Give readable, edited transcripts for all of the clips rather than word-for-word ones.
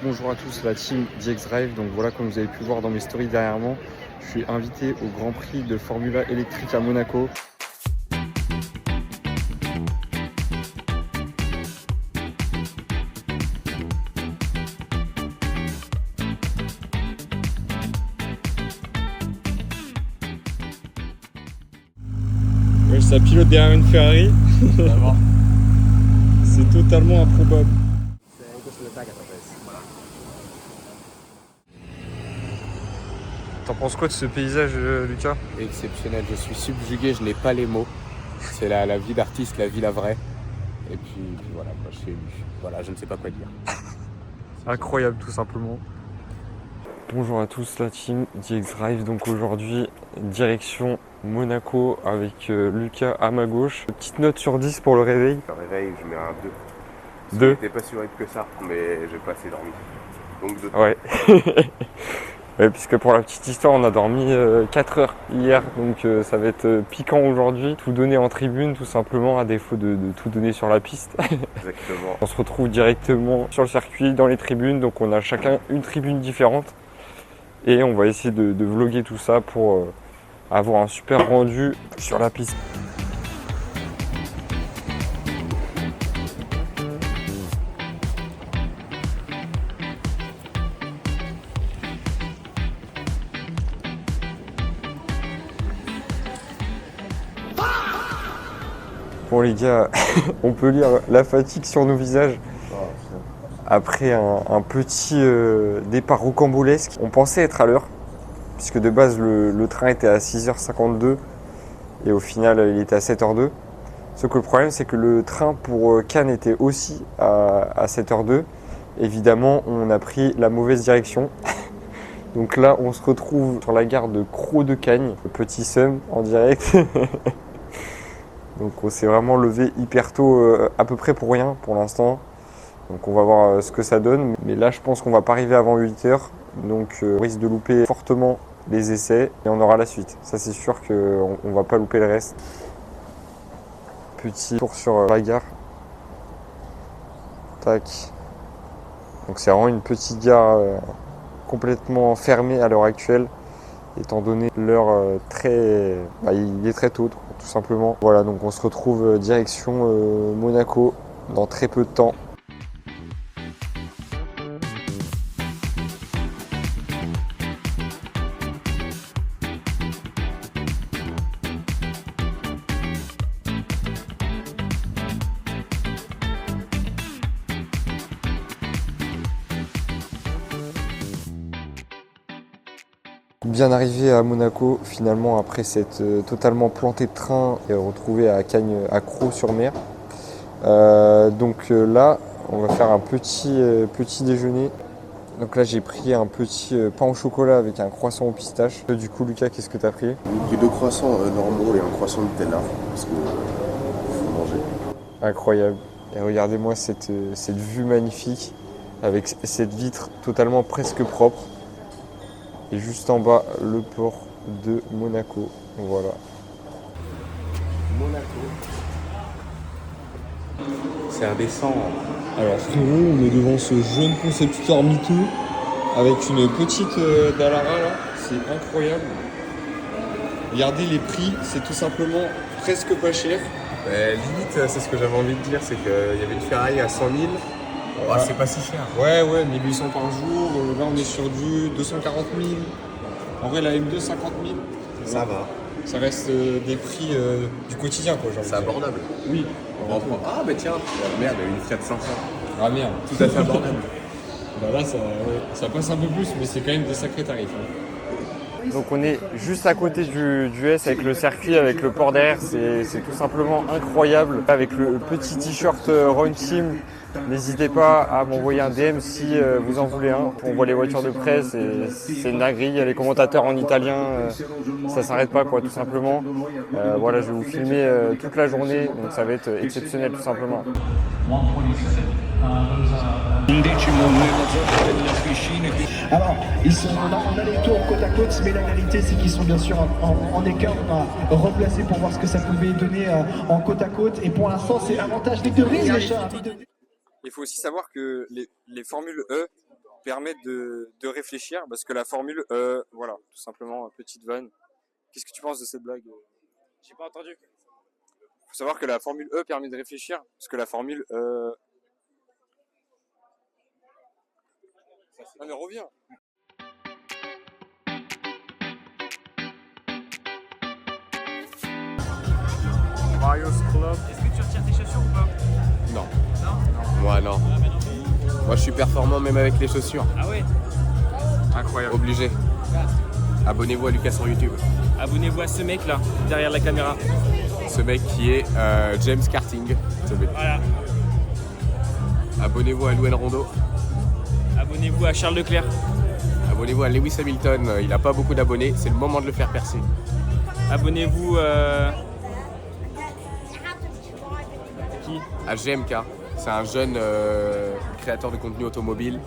Bonjour à tous, la team DX Drive. Donc voilà, comme vous avez pu voir dans mes stories derrière moi, je suis invité au Grand Prix de Formula électrique à Monaco. Ouais, ça pilote derrière une Ferrari. C'est totalement improbable. T'en penses quoi de ce paysage, Lucas? Exceptionnel, je suis subjugué, je n'ai pas les mots. C'est la vie d'artiste, la vie la vraie. Et puis voilà, moi, je suis ému. Voilà, je ne sais pas quoi dire. Incroyable tout simplement. Bonjour à tous, la team DX Drive. Donc aujourd'hui, direction Monaco avec Lucas à ma gauche. Petite note sur 10 pour le réveil. Le réveil, je mets un 2. 2. J'étais pas si horrible que ça, mais j'ai pas assez dormi. Donc 2. Ouais. Ouais, puisque pour la petite histoire, on a dormi 4 heures hier, donc ça va être piquant aujourd'hui. Tout donner en tribune, tout simplement, à défaut de tout donner sur la piste. Exactement. On se retrouve directement sur le circuit, dans les tribunes, donc on a chacun une tribune différente. Et on va essayer de vlogger tout ça pour avoir un super rendu sur la piste. Bon les gars, on peut lire la fatigue sur nos visages. Après un petit départ rocambolesque, on pensait être à l'heure, puisque de base le train était à 6h52 et au final il était à 7h02. Sauf que le problème c'est que le train pour Cannes était aussi à 7h02. Évidemment on a pris la mauvaise direction. Donc là on se retrouve sur la gare de Cros-de-Cagnes, le petit seum en direct. Donc on s'est vraiment levé hyper tôt, à peu près pour rien pour l'instant. Donc on va voir ce que ça donne. Mais là je pense qu'on va pas arriver avant 8h. Donc on risque de louper fortement les essais et on aura la suite. Ça c'est sûr qu'on ne va pas louper le reste. Petit tour sur la gare. Tac. Donc c'est vraiment une petite gare complètement fermée à l'heure actuelle. Étant donné l'heure il est très tôt tout simplement. Voilà, donc on se retrouve direction Monaco dans très peu de temps. Bien arrivé à Monaco, finalement, après s'être totalement planté de train et retrouvé à Cagnes, à Cros-sur-Mer. Donc là, on va faire un petit déjeuner. Donc là, j'ai pris un petit pain au chocolat avec un croissant au pistache. Du coup, Lucas, qu'est-ce que tu as pris? J'ai pris 2 croissants normaux et un croissant Nutella, parce que faut manger. Incroyable. Et regardez-moi cette vue magnifique avec cette vitre totalement presque propre. Et juste en bas, le port de Monaco. Voilà. Monaco. C'est indécent. Alors frérot, on est devant ce jeune concepteur miteux avec une petite Dallara là. C'est incroyable. Regardez les prix, c'est tout simplement presque pas cher. Limite, c'est ce que j'avais envie de dire, c'est qu'il y avait une Ferrari à 100 000. Oh, c'est pas si cher. Ouais, 1800 par jour. Là, on est sur du 240 000. En vrai, la M2, 50 000. Ça va. Ça reste des prix du quotidien, quoi. C'est abordable. Oui. Ah, bah tiens, merde, une Fiat 500. Ah merde. Tout à fait abordable. Bah là, ça passe un peu plus, mais c'est quand même des sacrés tarifs. Donc on est juste à côté du S avec le circuit, avec le port derrière, c'est tout simplement incroyable. Avec le petit t-shirt Run Team, n'hésitez pas à m'envoyer un DM si vous en voulez un. On voit les voitures de presse et c'est une dinguerie. Il y a les commentateurs en italien, ça s'arrête pas quoi, tout simplement. Voilà, je vais vous filmer toute la journée, donc ça va être exceptionnel tout simplement. Alors, on a les tours côte à côte, mais la réalité c'est qu'ils sont bien sûr en écart. On a replacé pour voir ce que ça pouvait donner en côte à côte. Et pour l'instant, c'est avantage Victory, les chats. Il faut aussi savoir que les Formule E, permettent de réfléchir, parce que la Formule voilà, tout simplement, petite vanne. Qu'est-ce que tu penses de cette blague? J'ai pas entendu. Faut savoir que la Formule E permet de réfléchir, parce que la Formule Ah mais reviens. Mario's Club. Est-ce que tu retires tes chaussures ou pas? Non. Moi non. Moi je suis performant même avec les chaussures. Ah ouais. Incroyable. Obligé. Abonnez-vous à Lucas sur YouTube. Abonnez-vous à ce mec là, derrière la caméra. Ce mec qui est James Karting. Voilà. Abonnez-vous à Louis Rondo. Abonnez-vous à Charles Leclerc. Abonnez-vous à Lewis Hamilton. Il n'a pas beaucoup d'abonnés. C'est le moment de le faire percer. Abonnez-vous qui? À GMK. C'est un jeune créateur de contenu automobile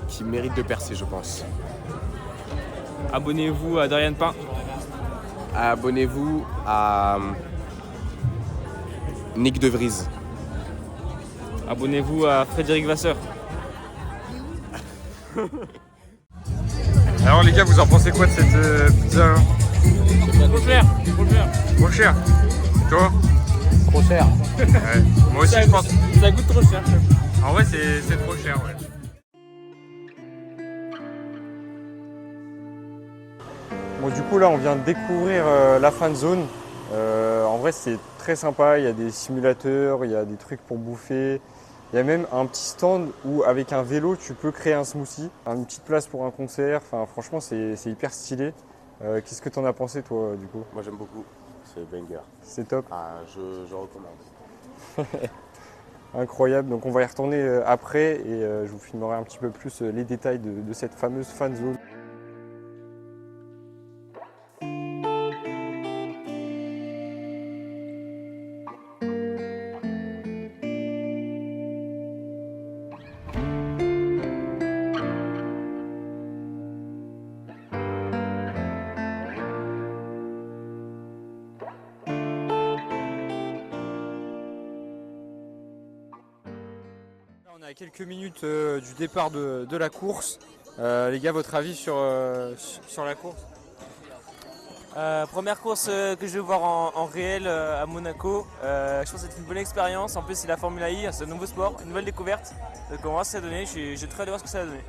qui mérite de percer, je pense. Abonnez-vous à Dorian Pain. Abonnez-vous à Nick De Vries. Abonnez-vous à Frédéric Vasseur. Alors les gars, vous en pensez quoi de cette pizza? Trop cher, trop cher. Trop cher. Toi? Trop cher. Ouais. Moi aussi je pense. Ça coûte trop cher. En vrai c'est trop cher, ouais. Bon du coup là on vient de découvrir la fan zone. En vrai c'est très sympa, il y a des simulateurs, il y a des trucs pour bouffer. Il y a même un petit stand où avec un vélo tu peux créer un smoothie, une petite place pour un concert, enfin franchement c'est hyper stylé. Qu'est-ce que t'en as pensé toi du coup? Moi j'aime beaucoup. C'est banger. C'est top. Ah, je recommande. Incroyable, donc on va y retourner après et je vous filmerai un petit peu plus les détails de cette fameuse fan zone. On est à quelques minutes du départ de la course. Les gars, votre avis sur la course? Première course que je vais voir en réel à Monaco. Je pense que c'est une bonne expérience. En plus, c'est la Formule I, c'est un nouveau sport, une nouvelle découverte. Donc, on va voir ce que ça va donner. J'ai très hâte de voir ce que ça va donner.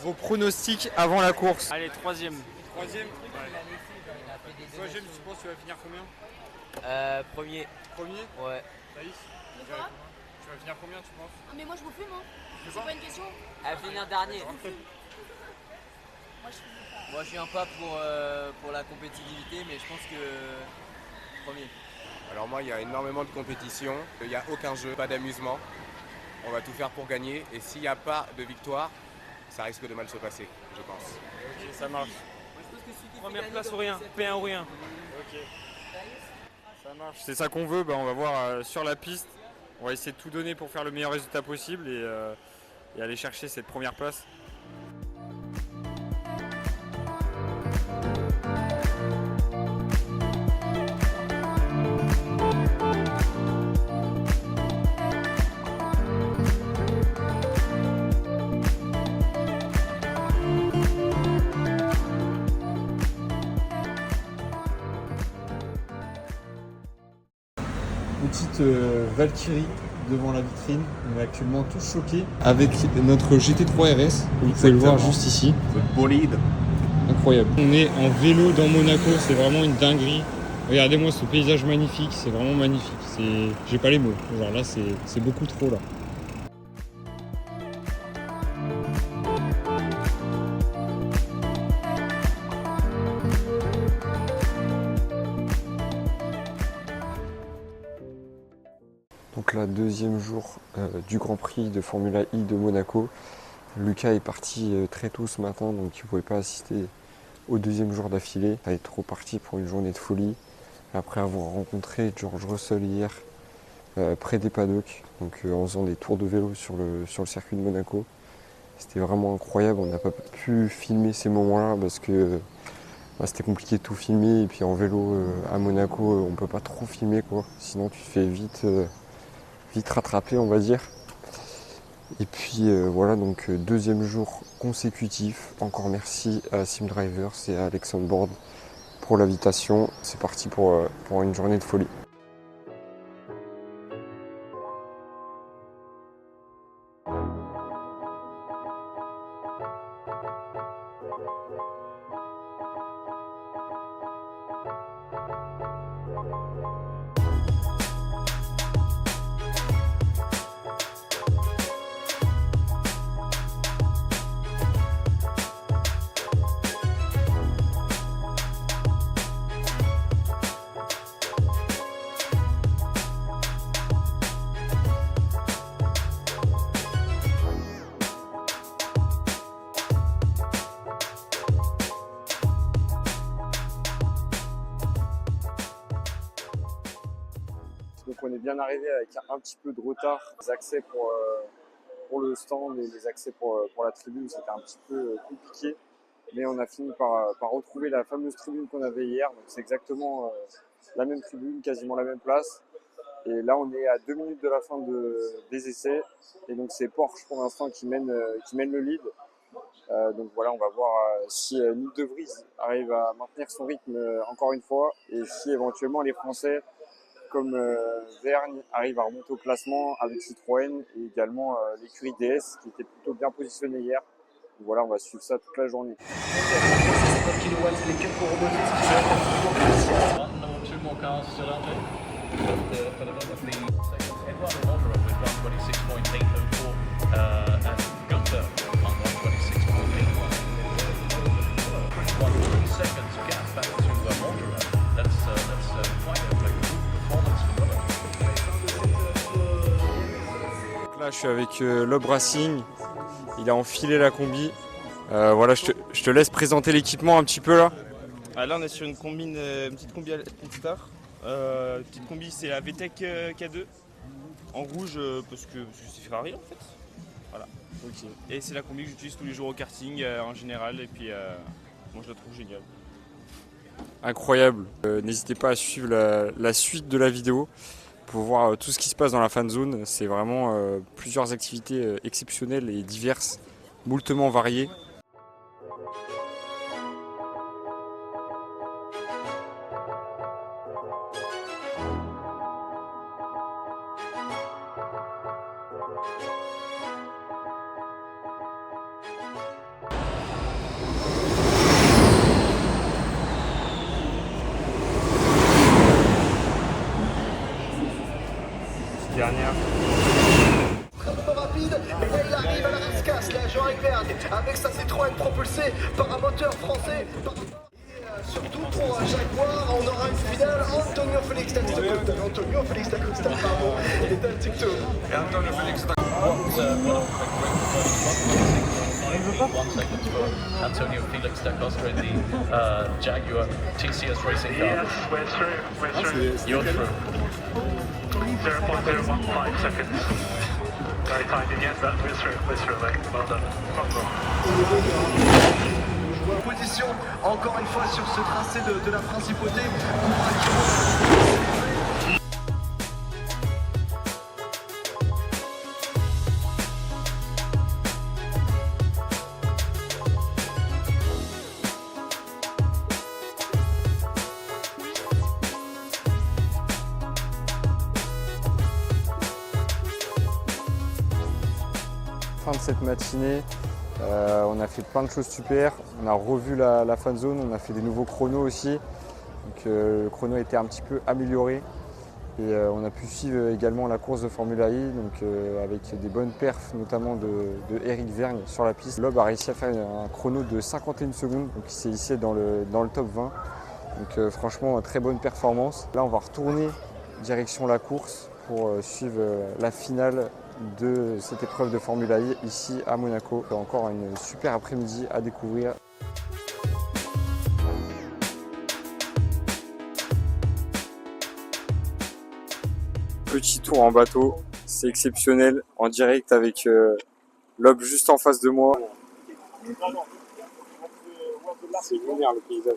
Vos pronostics avant la course? Allez, troisième. Troisième? Troisième, tu penses que tu vas finir combien? Premier. Premier? Ouais. Thaïs? Tu vas finir combien tu penses? Ah mais moi je vous fume hein. C'est pas une question. À finir dernier. Moi je fume pas. Moi, je viens pas pour la compétitivité, mais je pense que premier. Alors moi, il y a énormément de compétition. Il n'y a aucun jeu, pas d'amusement. On va tout faire pour gagner. Et s'il n'y a pas de victoire, ça risque de mal se passer, je pense. Ok, ça marche. Première place ou rien, P1 ou rien. Ok. Ça marche. C'est ça qu'on veut, on va voir sur la piste. On va essayer de tout donner pour faire le meilleur résultat possible et aller chercher cette première place. Petite Valkyrie devant la vitrine. On est actuellement tous choqués avec notre GT3 RS. Vous pouvez le voir juste ici. Votre bolide. Incroyable. On est en vélo dans Monaco, c'est vraiment une dinguerie. Regardez-moi ce paysage magnifique, c'est vraiment magnifique. J'ai pas les mots. Genre là, c'est beaucoup trop là. Donc là, deuxième jour du Grand Prix de Formula I de Monaco. Lucas est parti très tôt ce matin, donc il ne pouvait pas assister au deuxième jour d'affilée. Il est trop parti pour une journée de folie. Après avoir rencontré George Russell hier près des paddocks, donc en faisant des tours de vélo sur le circuit de Monaco. C'était vraiment incroyable, on n'a pas pu filmer ces moments-là parce que c'était compliqué de tout filmer. Et puis en vélo à Monaco, on ne peut pas trop filmer, quoi. Sinon tu te fais vite rattraper, on va dire. Et puis voilà, donc deuxième jour consécutif. Encore merci à SimDrivers et à Alex Onboard pour l'invitation. C'est parti pour une journée de folie. Donc on est bien arrivé avec un petit peu de retard. Les accès pour le stand et les accès pour la tribune, c'était un petit peu compliqué. Mais on a fini par retrouver la fameuse tribune qu'on avait hier. Donc c'est exactement la même tribune, quasiment la même place. Et là on est à 2 minutes de la fin des essais. Et donc c'est Porsche pour l'instant qui mène le lead. Donc voilà, on va voir si Nick De Vries arrive à maintenir son rythme encore une fois. Et si éventuellement les Français comme Vergne arrive à remonter au classement avec Citroën et également l'écurie DS qui était plutôt bien positionnée hier. Donc voilà, on va suivre ça toute la journée. Là, je suis avec Lob Racing, il a enfilé la combi. Voilà, je te laisse présenter l'équipement un petit peu là. Là, on est sur une petite combi à Star. Petite combi, c'est la VTEC K2 en rouge parce que c'est Ferrari en fait. Voilà. Okay. Et c'est la combi que j'utilise tous les jours au karting en général. Et puis, moi, je la trouve géniale. Incroyable. N'hésitez pas à suivre la suite de la vidéo pour voir tout ce qui se passe dans la fan zone. C'est vraiment plusieurs activités exceptionnelles et diverses, moultement variées. Dernière. Très rapide, et là il arrive à la rascasse, là Jean-Eric Vergne, avec sa Citroën propulsée par un moteur français. Et surtout pour Jaguar, on aura une finale Antonio Félix da Costa, pardon, il est dans le TikTok. Et Antonio Félix da Antonio Felix da Costa in the Jaguar TCS racing car. Yes, we're through. You're through. 0.015 seconds. Very tight in the end, but we're through, mate. Well done. Position, encore une fois sur ce tracé de la principauté. Fin de cette matinée, on a fait plein de choses super. On a revu la fan zone, on a fait des nouveaux chronos aussi. Donc, le chrono a été un petit peu amélioré. Et on a pu suivre également la course de Formula I, donc, avec des bonnes perfs, notamment de Eric Vergne sur la piste. Lob a réussi à faire un chrono de 51 secondes, donc il s'est hissé dans le top 20. Donc franchement, très bonne performance. Là, on va retourner direction la course pour suivre la finale de cette épreuve de Formule I ici à Monaco. Encore une super après-midi à découvrir. Petit tour en bateau, c'est exceptionnel, en direct avec l'aube juste en face de moi. C'est lunaire le paysage.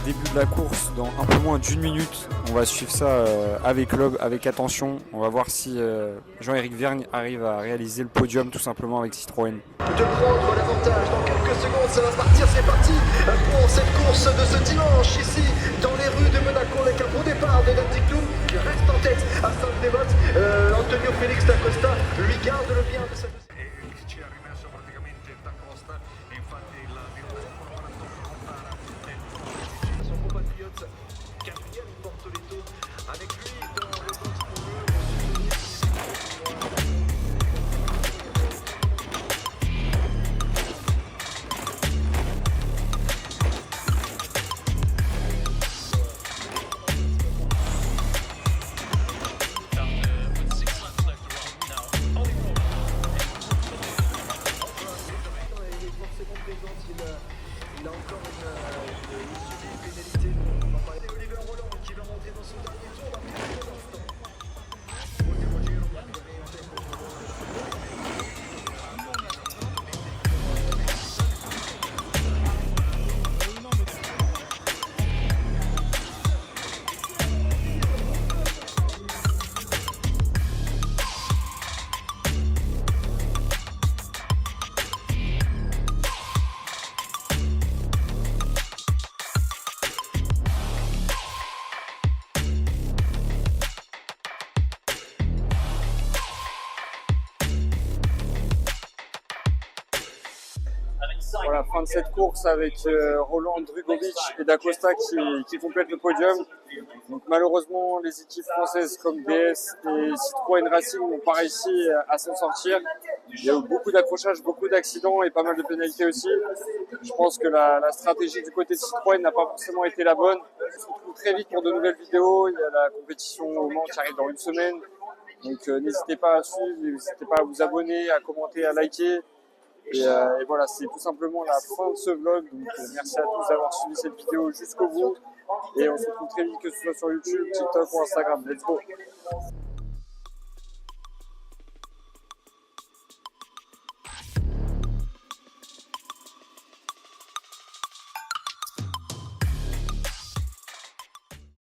Début de la course dans un peu moins d'une minute. On va suivre ça avec l'aube, avec attention. On va voir si Jean-Éric Vergne arrive à réaliser le podium tout simplement avec Citroën. De prendre l'avantage dans quelques secondes, ça va partir, c'est parti pour cette course de ce dimanche ici dans les rues de Monaco avec un bon départ de Dandy Klum qui reste en tête à Saint-Devote. Antonio Félix da Costa lui garde le bien de cette il a encore une pénalité. On va parler d'Oliver Roland qui va monter dans son dernier tour dans quelques instants. Voilà, fin de cette course avec Roland, Drugovic et Da Costa qui complètent le podium. Donc, malheureusement, les équipes françaises comme DS et Citroën Racing n'ont pas réussi à s'en sortir. Il y a eu beaucoup d'accrochages, beaucoup d'accidents et pas mal de pénalités aussi. Je pense que la stratégie du côté de Citroën n'a pas forcément été la bonne. On se retrouve très vite pour de nouvelles vidéos. Il y a la compétition au Mans qui arrive dans une semaine. Donc n'hésitez pas à suivre, n'hésitez pas à vous abonner, à commenter, à liker. Et voilà, c'est tout simplement la fin de ce vlog. Donc merci à tous d'avoir suivi cette vidéo jusqu'au bout. Et on se retrouve très vite, que ce soit sur YouTube, TikTok ou Instagram. Let's go!